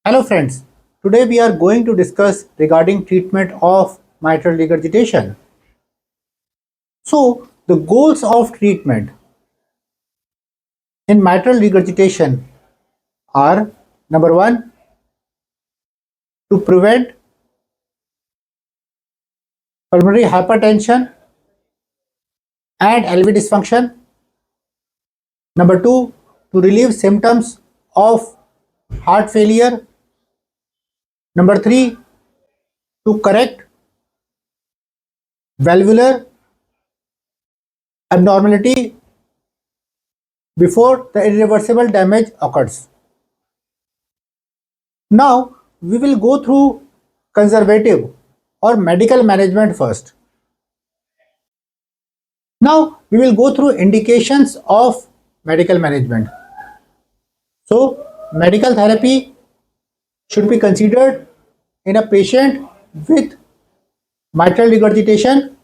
Hello friends, today we are going to discuss regarding treatment of mitral regurgitation. So, the goals of treatment in mitral regurgitation are number 1, to prevent pulmonary hypertension and LV dysfunction. Number 2, to relieve symptoms of heart failure. Number 3, to correct valvular abnormality before the irreversible damage occurs. Now, we will go through conservative or medical management first. Now, we will go through indications of medical management. So, medical therapy should be considered in a patient with mitral regurgitation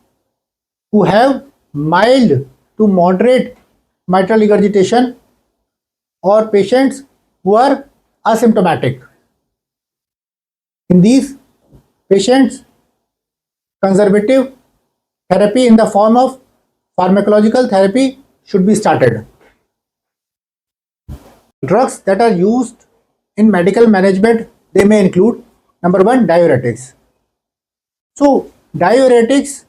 who have mild to moderate mitral regurgitation or patients who are asymptomatic. In these patients, conservative therapy in the form of pharmacological therapy should be started. Drugs that are used in medical management, they may include number 1, diuretics. So, diuretics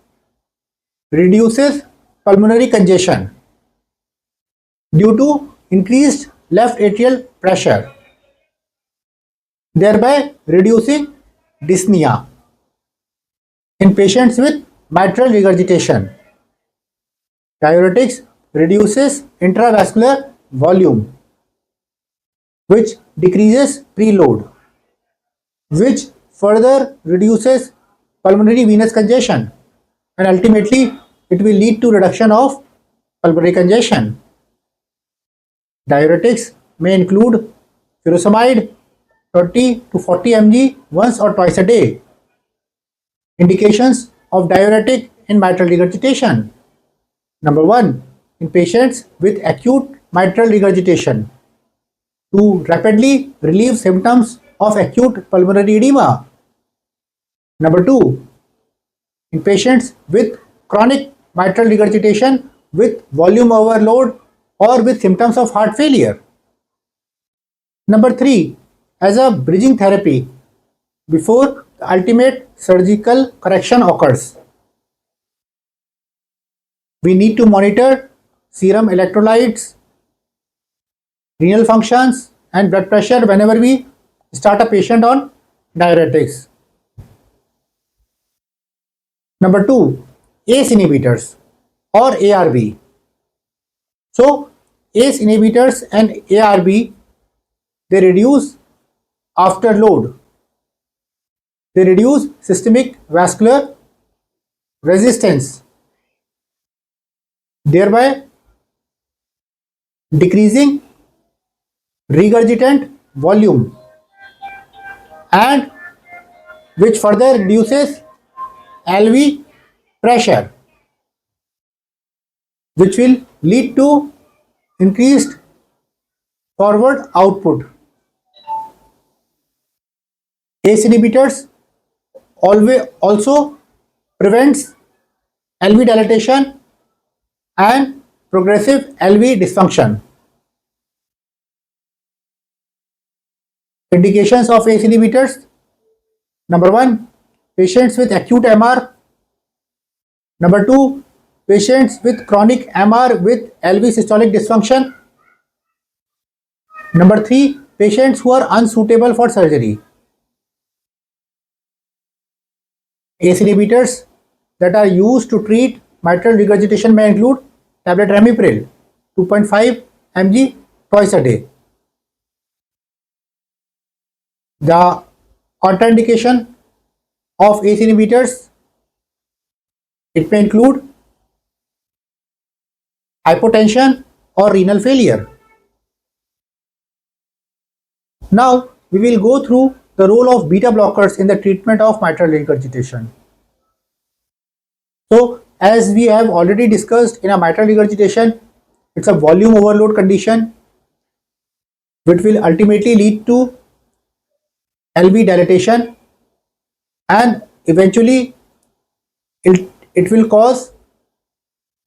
reduces pulmonary congestion due to increased left atrial pressure, thereby reducing dyspnea in patients with mitral regurgitation. Diuretics reduces intravascular volume, which decreases preload, which further reduces pulmonary venous congestion, and ultimately it will lead to reduction of pulmonary congestion. Diuretics may include furosemide 30 to 40 mg once or twice a day. Indications of diuretic in mitral regurgitation. Number 1, in patients with acute mitral regurgitation to rapidly relieve symptoms of acute pulmonary edema. Number 2, in patients with chronic mitral regurgitation with volume overload or with symptoms of heart failure. Number 3, as a bridging therapy before the ultimate surgical correction occurs. We need to monitor serum electrolytes, renal functions, and blood pressure whenever we start a patient on diuretics. Number 2, ACE inhibitors or ARB. So, ACE inhibitors and ARB, they reduce afterload. They reduce systemic vascular resistance, thereby decreasing regurgitant volume, and which further reduces LV pressure, which will lead to increased forward output. ACE inhibitors also prevents LV dilatation and progressive LV dysfunction. Indications of ACE inhibitors. Number 1, patients with acute MR. Number 2, patients with chronic MR with LV systolic dysfunction. Number 3, patients who are unsuitable for surgery. ACE inhibitors that are used to treat mitral regurgitation may include tablet ramipril 2.5 mg twice a day. The contraindication of ACE inhibitors, it may include hypotension or renal failure. Now we will go through the role of beta blockers in the treatment of mitral regurgitation. So, as we have already discussed, in a mitral regurgitation, it's a volume overload condition which will ultimately lead to LV dilatation, and eventually it will cause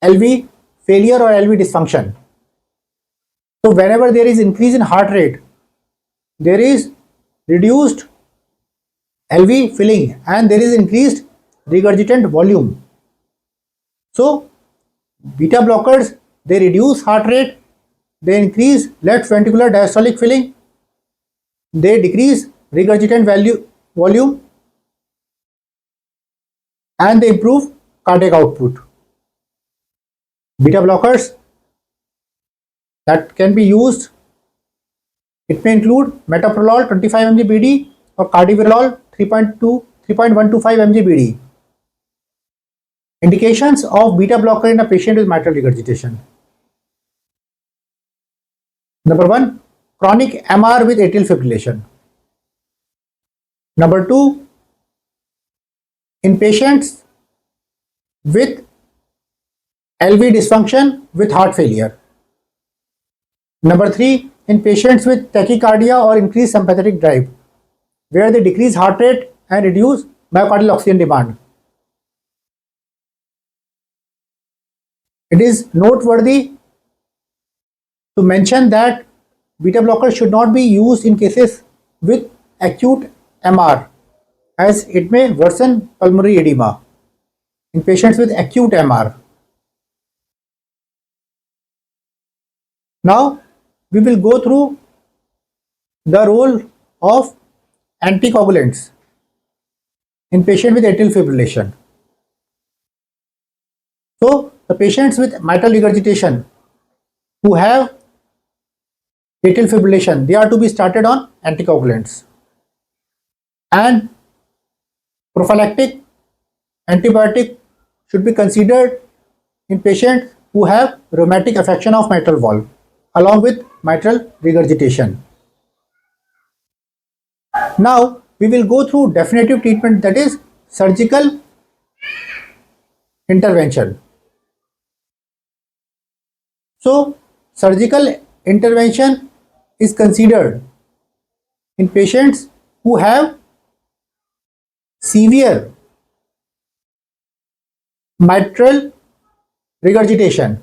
LV failure or LV dysfunction. So whenever there is increase in heart rate, there is reduced LV filling and there is increased regurgitant volume. So beta blockers, they reduce heart rate, they increase left ventricular diastolic filling, they decrease regurgitant volume, and they improve cardiac output. Beta blockers that can be used, it may include metoprolol 25 mg BD or cardivirol 3.125 mg BD. Indications of beta blocker in a patient with mitral regurgitation. Number 1, chronic MR with atrial fibrillation. Number 2, in patients with LV dysfunction with heart failure. Number 3, in patients with tachycardia or increased sympathetic drive, where they decrease heart rate and reduce myocardial oxygen demand. It is noteworthy to mention that beta blockers should not be used in cases with acute MR, as it may worsen pulmonary edema in patients with acute MR. Now we will go through the role of anticoagulants in patients with atrial fibrillation. So the patients with mitral regurgitation who have atrial fibrillation, they are to be started on anticoagulants, and prophylactic antibiotic should be considered in patients who have rheumatic affection of mitral valve along with mitral regurgitation. Now we will go through definitive treatment, that is surgical intervention. So surgical intervention is considered in patients who have severe mitral regurgitation.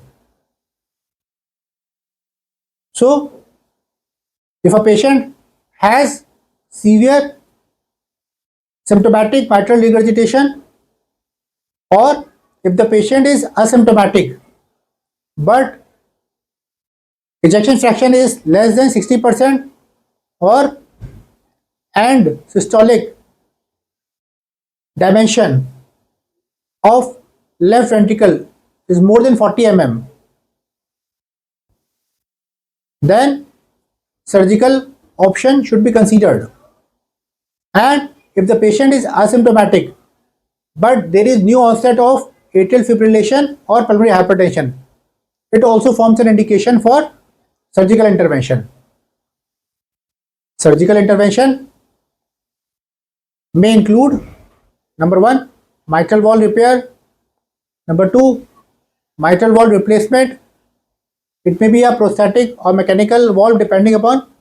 So if a patient has severe symptomatic mitral regurgitation, or if the patient is asymptomatic but ejection fraction is less than 60%, or and systolic dimension of left ventricle is more than 40 mm, then surgical option should be considered. And if the patient is asymptomatic but there is new onset of atrial fibrillation or pulmonary hypertension, it also forms an indication for surgical intervention. Surgical intervention may include: number 1, mitral valve repair. Number 2, mitral valve replacement. It may be a prosthetic or mechanical valve depending upon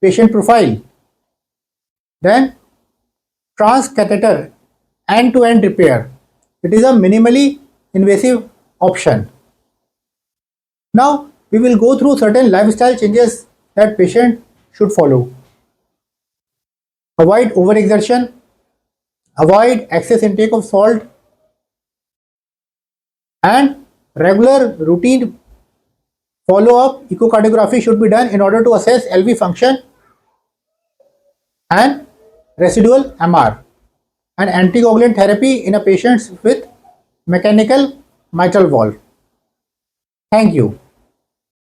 patient profile. Then transcatheter end-to-end repair. It is a minimally invasive option. Now we will go through certain lifestyle changes that patient should follow. Avoid overexertion, avoid excess intake of salt, and regular routine follow-up echocardiography should be done in order to assess LV function and residual MR, and anticoagulant therapy in a patients with mechanical mitral valve. Thank you.